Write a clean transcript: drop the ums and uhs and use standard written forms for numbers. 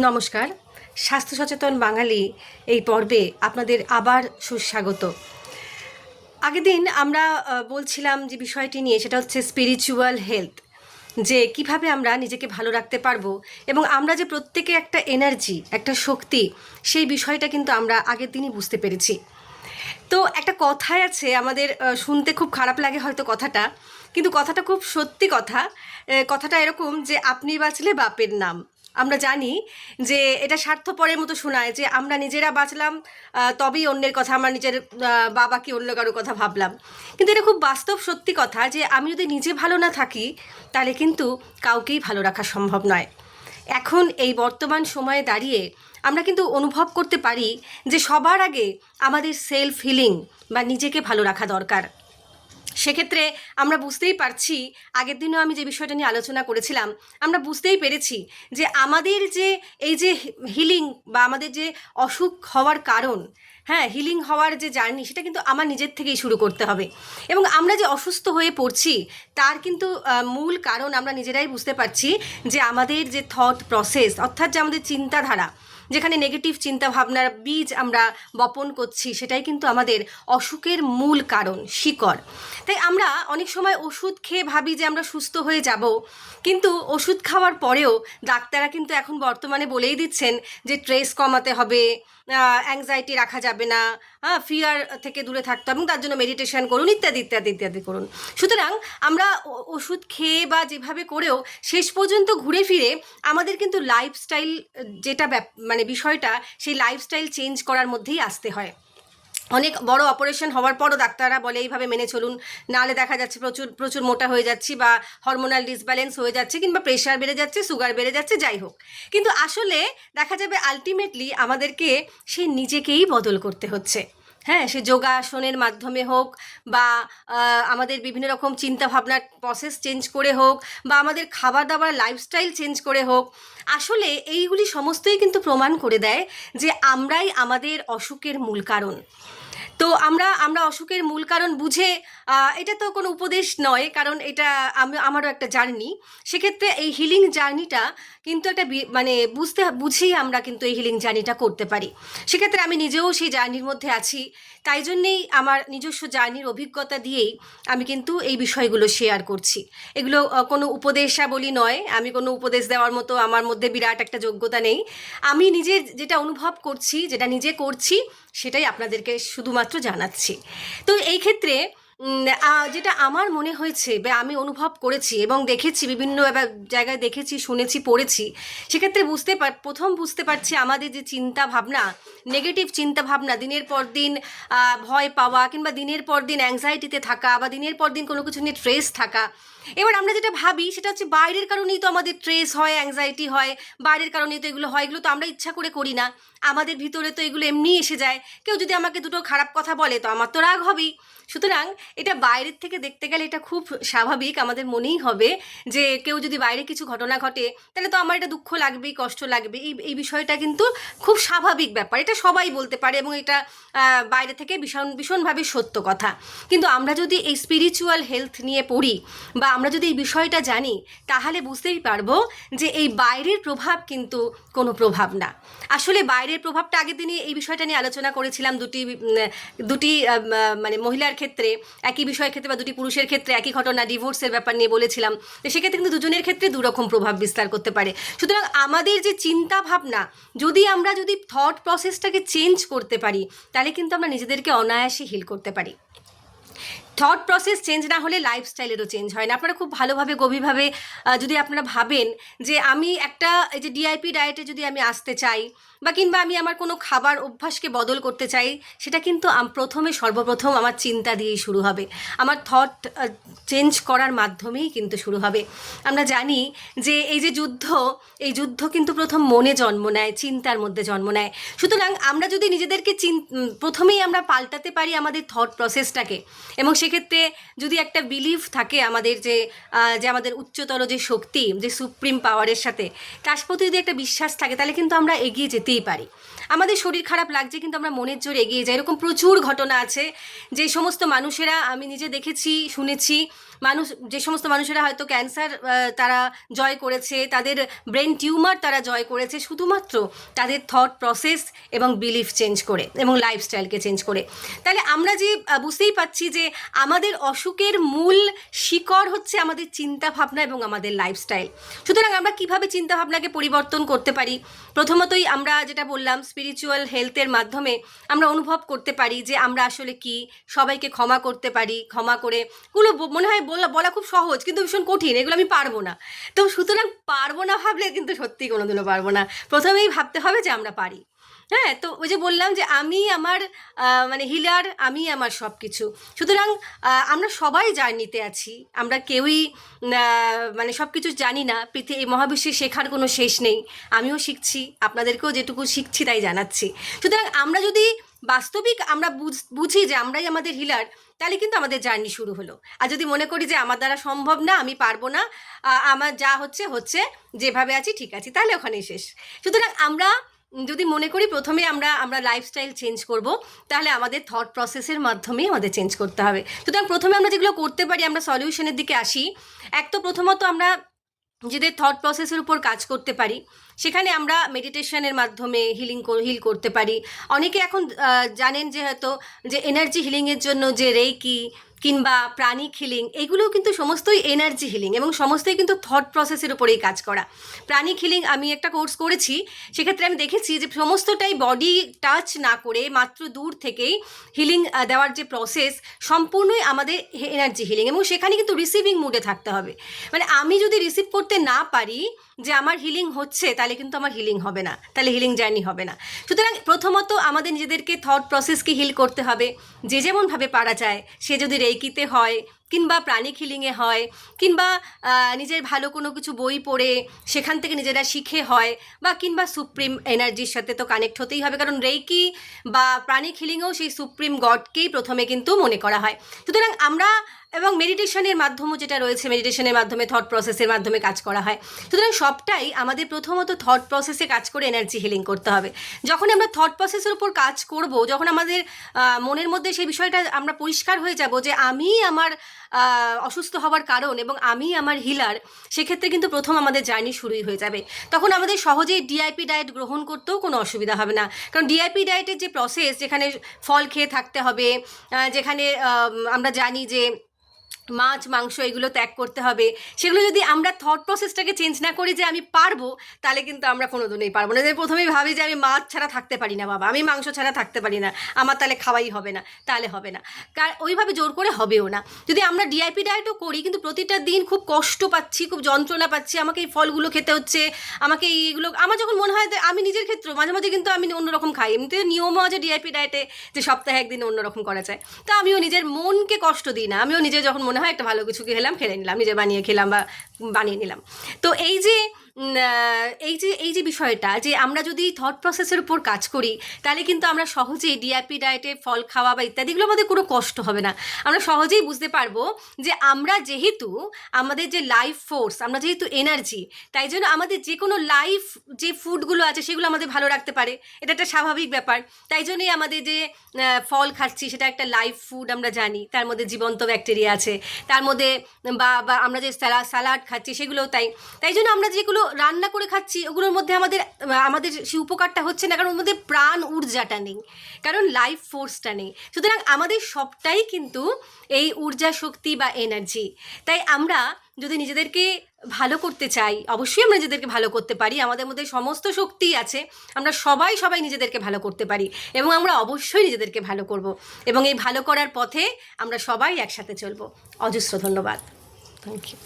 নমস্কার। স্বাস্থ্য সচেতন বাঙালি এই পর্বে আপনাদের আবার সুস্বাগত। আগের দিন আমরা বলছিলাম যে বিষয়টি নিয়ে, সেটা হচ্ছে স্পিরিচুয়াল হেলথ, যে কিভাবে আমরা নিজেকে ভালো রাখতে পারবো এবং আমরা যে প্রত্যেকে একটা এনার্জি, একটা শক্তি, সেই বিষয়টা কিন্তু আমরা আগের দিনই বুঝতে পেরেছি। তো একটা কথাই আছে আমাদের, শুনতে খুব খারাপ লাগে হয়তো কথাটা, কিন্তু কথাটা খুব সত্যি কথা। কথাটা এরকম যে আপনি বাঁচলে বাপের নাম। আমরা জানি যে এটা স্বার্থপরের মতো শোনায় যে আমরা নিজেরা বাঁচলাম, তবেই অন্যের কথা, আমরা নিজের বাবা কি অন্য কারোর কথা ভাবলাম। কিন্তু এটা খুব বাস্তব সত্যি কথা যে আমি যদি নিজে ভালো না থাকি তাহলে কিন্তু কাউকেই ভালো রাখা সম্ভব নয়। এখন এই বর্তমান সময়ে দাঁড়িয়ে আমরা কিন্তু অনুভব করতে পারি যে সবার আগে আমাদের সেলফ হিলিং বা নিজেকে ভালো রাখা দরকার। সেক্ষেত্রে আমরা বুঝতেই পারছি, আগের দিনও আমি যে বিষয়টা নিয়ে আলোচনা করেছিলাম, আমরা বুঝতেই পেরেছি যে আমাদের যে এই যে হিলিং বা আমাদের যে অসুখ হওয়ার কারণ, হ্যাঁ, হিলিং হওয়ার যে জার্নি, সেটা কিন্তু আমার নিজের থেকেই শুরু করতে হবে। এবং আমরা যে অসুস্থ হয়ে পড়ছি তার কিন্তু মূল কারণ আমরা নিজেরাই বুঝতে পারছি, যে আমাদের যে থট প্রসেস, অর্থাৎ যে আমাদের চিন্তাধারা, যেখানে নেগেটিভ চিন্তা ভাবনার বীজ আমরা বপন করছি, সেটাই কিন্তু আমাদের অসুখের মূল কারণ, শিকড়। তাই আমরা অনেক সময় ওষুধ খেয়ে ভাবি যে আমরা সুস্থ হয়ে যাব, কিন্তু ওষুধ খাওয়ার পরেও ডাক্তাররা কিন্তু এখন বর্তমানে বলেই দিচ্ছেন যে স্ট্রেস কমাতে হবে, অ্যাংজাইটি রাখা যাবে না, ফিয়ার থেকে দূরে থাকতে হবে এবং তার জন্য মেডিটেশন করুন, ইত্যাদি ইত্যাদি ইত্যাদি করুন। সুতরাং আমরা ওষুধ খেয়ে বা যেভাবে করেও শেষ পর্যন্ত ঘুরে ফিরে আমাদের কিন্তু লাইফস্টাইল, যেটা মানে বিষয়টা, সেই লাইফস্টাইল চেঞ্জ করার মধ্যেই আসতে হয়। অনেক বড় অপারেশন হওয়ার পরও ডাক্তাররা বলে এইভাবে মেনে চলুন, নাহলে দেখা যাচ্ছে প্রচুর প্রচুর মোটা হয়ে যাচ্ছি, বা হরমোনাল ডিসব্যালেন্স হয়ে যাচ্ছে, কিংবা প্রেশার বেড়ে যাচ্ছে, সুগার বেড়ে যাচ্ছে, যাই হোক। কিন্তু আসলে দেখা যাবে আলটিমেটলি আমাদেরকে সেই নিজেকেই বদল করতে হচ্ছে। হ্যাঁ, সে যোগাসনের মাধ্যমে হোক, বা আমাদের বিভিন্ন রকম চিন্তাভাবনার প্রসেস চেঞ্জ করে হোক, বা আমাদের খাবার দাবার লাইফস্টাইল চেঞ্জ করে হোক। আসলে এইগুলি সমস্তই কিন্তু প্রমাণ করে দেয় যে আমরাই আমাদের অসুখের মূল কারণ। তো আমরা অসুখের মূল কারণ বুঝে, এটা তো কোনো উপদেশ নয়, কারণ এটা আমারও একটা জার্নি। সেক্ষেত্রে এই হিলিং জার্নিটা কিন্তু একটা মানে বুঝেই আমরা কিন্তু এই হিলিং জার্নিটা করতে পারি। সেক্ষেত্রে আমি নিজেও সেই জার্নির মধ্যে আছি, তাই জন্যেই আমার নিজস্ব জার্নির অভিজ্ঞতা দিয়েই আমি কিন্তু এই বিষয়গুলো শেয়ার করছি। এগুলো কোনো উপদেশাবলী নয়, আমি কোনো উপদেশ দেওয়ার মতো আমার মধ্যে বিরাট একটা যোগ্যতা নেই। আমি নিজে যেটা অনুভব করছি, যেটা নিজে করছি, সেটাই আপনাদেরকে শুধুমাত্র জানাচ্ছি। তো এই ক্ষেত্রে যেটা আমার মনে হয়েছে বা আমি অনুভব করেছি এবং দেখেছি, বিভিন্ন জায়গায় দেখেছি, শুনেছি, পড়েছি, সেক্ষেত্রে প্রথম বুঝতে পারছি আমাদের যে চিন্তা ভাবনা, নেগেটিভ চিন্তা ভাবনা, দিনের পর দিন ভয় পাওয়া, কিংবা দিনের পর দিন অ্যাংজাইটিতে থাকা, বা দিনের পর দিন কোনো কিছু নিয়ে স্ট্রেস থাকা। এবার আমরা যেটা ভাবি সেটা হচ্ছে বাইরের কারণেই তো আমাদের স্ট্রেস হয়, অ্যাংজাইটি হয়, বাইরের কারণেই তো এগুলো হয়, এগুলো তো আমরা ইচ্ছা করে করি না, আমাদের ভিতরে তো এগুলো এমনি এসে যায়। কেউ যদি আমাকে দুটো খারাপ কথা বলে তো আমার তো রাগ হবেই। সুতরাং এটা বাইরের থেকে দেখতে গেলে এটা খুব স্বাভাবিক, আমাদের মনেই হবে যে কেউ যদি বাইরে কিছু ঘটনা ঘটে তাহলে তো আমার এটা দুঃখ লাগবেই, কষ্ট লাগবে। এই বিষয়টা কিন্তু খুব স্বাভাবিক ব্যাপার, এটা সবাই বলতে পারে এবং এটা বাইরে থেকে ভীষণভাবে সত্য কথা। কিন্তু আমরা যদি এই স্পিরিচুয়াল হেলথ নিয়ে পড়ি, বা আমরা যদি এই বিষয়টা জানি, তাহলে বুঝতেই পারবো যে এই বাইরের প্রভাব কিন্তু কোনো প্রভাব না। আসলে বাইরের প্রভাবটা আগের দিনই এই বিষয়টা নিয়ে আলোচনা করেছিলাম, দুটি মানে মহিলার ক্ষেত্রে একই বিষয়ের ক্ষেত্রে, বা দুটি পুরুষের ক্ষেত্রে একই ঘটনা, ডিভোর্সের ব্যাপার নিয়ে বলেছিলাম। তো সেক্ষেত্রে কিন্তু দুজনের ক্ষেত্রে দুরকম প্রভাব বিস্তার করতে পারে। সুতরাং আমাদের যে চিন্তা ভাবনা, আমরা যদি থট প্রসেসটাকে চেঞ্জ করতে পারি, তাহলে কিন্তু আমরা নিজেদেরকে অনায়াসে হিল করতে পারি। থট প্রসেস চেঞ্জ না হলে লাইফস্টাইলেরও চেঞ্জ হয় না। আপনারা খুব ভালোভাবে, গভীরভাবে যদি আপনারা ভাবেন যে আমি একটা এই যে ডিআইপি ডায়েটে যদি আমি আসতে চাই, বা কিংবা আমি আমার কোনো খাবার অভ্যাসকে বদল করতে চাই, সেটা কিন্তু সর্বপ্রথম আমার চিন্তা দিয়েই শুরু হবে, আমার থট চেঞ্জ করার মাধ্যমেই কিন্তু শুরু হবে। আমরা জানি যে এই যে এই যুদ্ধ কিন্তু প্রথম মনে জন্ম নেয়, চিন্তার মধ্যে জন্ম নেয়। সুতরাং আমরা যদি নিজেদেরকে প্রথমেই আমরা পাল্টাতে পারি আমাদের থট প্রসেসটাকে, এবং সেক্ষেত্রে যদি একটা বিলিভ থাকে আমাদের যে আমাদের উচ্চতর যে শক্তি, যে সুপ্রিম পাওয়ারের সাথে, তার প্রতি যদি একটা বিশ্বাস থাকে, তাহলে কিন্তু আমরা এগিয়ে যেতেই পারি। আমাদের শরীর খারাপ লাগছে কিন্তু আমরা মনের জোরে এগিয়ে যাই। এরকম প্রচুর ঘটনা আছে যে সমস্ত মানুষেরা আমি নিজে দেখেছি, শুনেছি, মানুষ, যে সমস্ত মানুষেরা হয়তো ক্যান্সার তারা জয় করেছে, তাদের ব্রেন টিউমার তারা জয় করেছে শুধুমাত্র তাদের থট প্রসেস এবং বিলিফ চেঞ্জ করে এবং লাইফস্টাইলকে চেঞ্জ করে। তাহলে আমরা যে বুঝতেই পাচ্ছি যে আমাদের অসুখের মূল শিকড় হচ্ছে আমাদের চিন্তাভাবনা এবং আমাদের লাইফস্টাইল। সুতরাং আমরা কীভাবে চিন্তাভাবনাকে পরিবর্তন করতে পারি? প্রথমতই আমরা যেটা বললাম, স্পিরিচুয়াল হেলথের মাধ্যমে আমরা অনুভব করতে পারি যে আমরা আসলে কি, সবাইকে ক্ষমা করতে পারি, ক্ষমা করে এগুলো মনে হয় বলা খুব সহজ কিন্তু ভীষণ কঠিন, এগুলো আমি পারবো না। তো সুতরাং পারবো না ভাবলে কিন্তু সত্যিই কোনোদিনও পারবো না, প্রথমেই ভাবতে হবে যে আমরা পারি। হ্যাঁ, তো ওই যে বললাম যে আমি আমার মানে হিলার, আমি আমার সব কিছু। সুতরাং আমরা সবাই জার্নিতে আছি, আমরা কেউই মানে সব কিছু জানি না। এই মহাবিশ্বে শেখার কোনো শেষ নেই, আমিও শিখছি, আপনাদেরকেও যেটুকু শিখছি তাই জানাচ্ছি। সুতরাং আমরা যদি বাস্তবিক আমরা বুঝি যে আমরাই আমাদের হিলার, তাহলে কিন্তু আমাদের জার্নি শুরু হলো। আর যদি মনে করি যে আমার দ্বারা সম্ভব না, আমি পারবো না, আমার যা হচ্ছে হচ্ছে, যেভাবে আছি ঠিক আছি, তাহলে ওখানেই শেষ। সুতরাং আমরা যদি মনে করি প্রথমে আমরা লাইফস্টাইল চেঞ্জ করব, তাহলে আমাদের থট প্রসেসের মাধ্যমেই আমাদের চেঞ্জ করতে হবে। সুতরাং প্রথমে আমরা যেগুলো করতে পারি, আমরা সলিউশনের দিকে আসি। এক তো প্রথমত আমরা নিজেদের থট প্রসেসের উপর কাজ করতে পারি, সেখানে আমরা মেডিটেশনের মাধ্যমে হিল করতে পারি। অনেকে এখন জানেন যে হয়তো যে এনার্জি হিলিংয়ের জন্য যে রেইকি কিংবা প্রাণিক হিলিং, এগুলোও কিন্তু সমস্তই এনার্জি হিলিং এবং সমস্তই কিন্তু থট প্রসেসের উপরেই কাজ করা। প্রাণিক হিলিং আমি একটা কোর্স করেছি, সেক্ষেত্রে আমি দেখেছি যে সমস্তটাই বডি টাচ না করে মাত্র দূর থেকেই হিলিং দেওয়ার যে প্রসেস, সম্পূর্ণই আমাদের এনার্জি হিলিং, এবং সেখানে কিন্তু রিসিভিং মুডে থাকতে হবে। মানে আমি যদি রিসিভ করতে না পারি যে আমার হিলিং হচ্ছে, তাহলে কিন্তু আমার হিলিং হবে না, তাহলে হিলিং জার্নি হবে না। সুতরাং প্রথমত আমাদের নিজেদেরকে থট প্রসেসকে হিল করতে হবে, যে যেমনভাবে পারা যায়। সে যদি রেইকিতে হয়, কিংবা প্রাণিক হিলিংয়ে হয়, কিংবা নিজের ভালো কোনো কিছু বই পড়ে সেখান থেকে নিজেরা শিখে হয়, বা কিংবা সুপ্রিম এনার্জির সাথে তো কানেক্ট হতেই হবে, কারণ রেইকি বা প্রাণিক হিলিংয়েও সেই সুপ্রিম গডকেই প্রথমে কিন্তু মনে করা হয়। সুতরাং আমরা, এবং মেডিটেশনের মাধ্যমও যেটা রয়েছে, মেডিটেশনের মাধ্যমে থট প্রসেসের মাধ্যমে কাজ করা হয়। সুতরাং সবটাই আমাদের প্রথমত থট প্রসেসে কাজ করে এনার্জি হিলিং করতে হবে। যখন আমরা থট প্রসেসের উপর কাজ করব, যখন আমাদের মনের মধ্যে সেই বিষয়টা আমরা পরিষ্কার হয়ে যাব যে আমি আমার অসুস্থ হওয়ার কারণ এবং আমি আমার হিলার, সেক্ষেত্রে কিন্তু প্রথম আমাদের জার্নি শুরুই হয়ে যাবে। তখন আমাদের সহজেই ডিআইপি ডায়েট গ্রহণ করতেও কোনো অসুবিধা হবে না, কারণ ডিআইপি ডায়েটের যে প্রসেস, যেখানে ফল খেয়ে থাকতে হবে, যেখানে আমরা জানি যে মাছ মাংস এগুলো ত্যাগ করতে হবে, সেগুলো যদি আমরা থট প্রসেসটাকে চেঞ্জ না করি যে আমি পারবো, তাহলে কিন্তু আমরা কোনোদিনই পারবো না। যে প্রথমেই ভাবি যে আমি মাছ ছাড়া থাকতে পারি না বাবা, আমি মাংস ছাড়া থাকতে পারি না, আমার তাহলে খাওয়াই হবে না, তাহলে হবে না, ওইভাবে জোর করে হবেও না। যদি আমরা ডিআইপি ডায়েটও করি, কিন্তু প্রতিটা দিন খুব কষ্ট পাচ্ছি, খুব যন্ত্রণা পাচ্ছি, আমাকে এই ফলগুলো খেতে হচ্ছে, আমাকে এইগুলো, আমার যখন মনে হয়, আমি নিজের ক্ষেত্রে মাঝে মাঝে কিন্তু আমি অন্যরকম খাই, এমনিতে নিয়মও আছে ডিআইপি ডায়েটে যে সপ্তাহে একদিন অন্যরকম করা যায়। তো আমিও নিজের মনকে কষ্ট দিই না, আমিও নিজে যখন মনে হয় একটা ভালো কিছু খেলাম, খেলে নিলাম, নিজে বানিয়ে খেলাম বা বানিয়ে নিলাম। তো এই যে বিষয়টা, যে আমরা যদি থট প্রসেসের উপর কাজ করি, তাহলে কিন্তু আমরা সহজেই ডিআইপি ডায়েটে ফল খাওয়া বা ইত্যাদিগুলো আমাদের কোনো কষ্ট হবে না। আমরা সহজেই বুঝতে পারবো যে আমরা যেহেতু আমাদের যে লাইফ ফোর্স, আমরা যেহেতু এনার্জি, তাই জন্য আমাদের যে কোনো লাইফ যে ফুডগুলো আছে সেগুলো আমাদের ভালো রাখতে পারে, এটা একটা স্বাভাবিক ব্যাপার। তাই জন্যই আমাদের যে ফল খাচ্ছি সেটা একটা লাইফ ফুড, আমরা জানি তার মধ্যে জীবন্ত ব্যাকটেরিয়া আছে, তার মধ্যে বা আমরা যে স্যালাড খাচ্ছি সেগুলোও তাই জন্য আমরা যেগুলো রান্না করে খাচ্ছি ওগুলোর মধ্যে আমাদের সেই উপকারটা হচ্ছে না, কারণ ওর মধ্যে প্রাণ ঊর্জাটা নেই, কারণ লাইফ ফোর্সটা নেই। সুতরাং আমাদের সবটাই কিন্তু এই ঊর্জা শক্তি বা এনার্জি। তাই আমরা যদি নিজেদেরকে ভালো করতে চাই, অবশ্যই আমরা নিজেদেরকে ভালো করতে পারি, আমাদের মধ্যে সমস্ত শক্তি আছে, আমরা সবাই নিজেদেরকে ভালো করতে পারি, এবং আমরা অবশ্যই নিজেদেরকে ভালো করব, এবং এই ভালো করার পথে আমরা সবাই একসাথে চলবো। অজস্র ধন্যবাদ। Thank you.